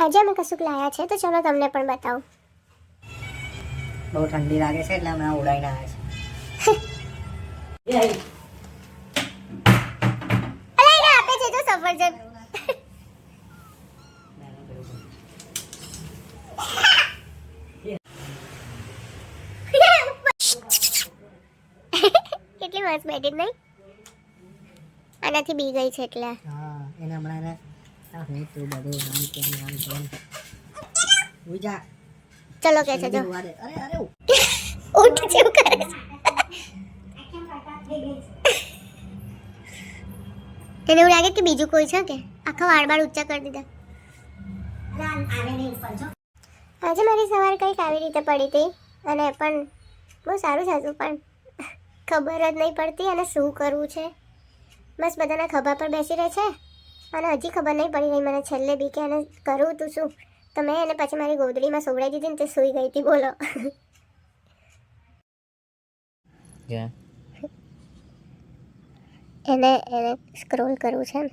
આજે અમે કશુંક લાયા છે તો ચલો તમને પણ બતાવું. બહુ ઠંડી લાગે છે એટલે હમણાં ઉડાઈને આવ્યા છે. અલા એને આપે છે જો સફરજન. કેટલી મસ્ત બેઠી નહીં આનાથી બી ગઈ છે એટલે. હા એને હમણાં એને હું તું બધું આમ તેમ ઉજા ચલો કે છે જો અરે અરે ઉઠ જેવું કરે છે. એને એવું લાગે કે બીજું કોઈ છે કે આખા વાળ બાળ ઊંચા કરી દીધા. આજે મારી સવાર કંઈક આવી રીતે પડી હતી અને પણ બહુ સારું થતું પણ ખબર જ નહીં પડતી અને શું કરવું છે. બસ બધાના ખભા પર બેસી રહે છે અને હજી ખબર નહીં પડી રહી મને છેલ્લે બી કે એને કરું તું શું. તો મેં એને પછી મારી ગોદડીમાં સોવડાવી દીધી ને તે સૂઈ ગઈ હતી બોલો. એને સ્ક્રોલ કરવું છે ને.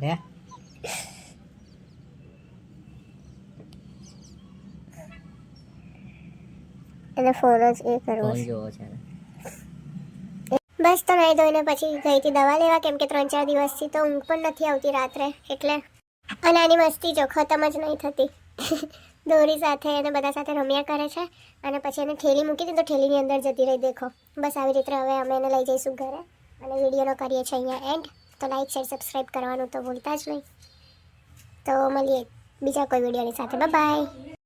લે એને ફોન જ એ કરવો ફોન છે. જોવો છે બસ તો નહીં ધોઈને પછી ગઈ હતી દવા લેવા કેમ કે 3-4 દિવસથી તો ઊંઘ પણ નથી આવતી રાત્રે એટલે. અને આની મસ્તી જો ખતમ જ નહીં થતી. દોરી સાથે અને બધા સાથે રમ્યા કરે છે અને પછી એને ઠેલી મૂકી દીધી તો ઠેલીની અંદર જતી રહી દેખો. બસ આવી રીતે હવે અમે એને લઈ જઈશું ઘરે અને વિડીયોનો કરીએ છીએ અહીંયા એન્ડ. તો લાઈક શેર સબસ્ક્રાઈબ કરવાનું તો ભૂલતા જ નહીં. તો મળીએ બીજા કોઈ વિડીયોની સાથે. બાય.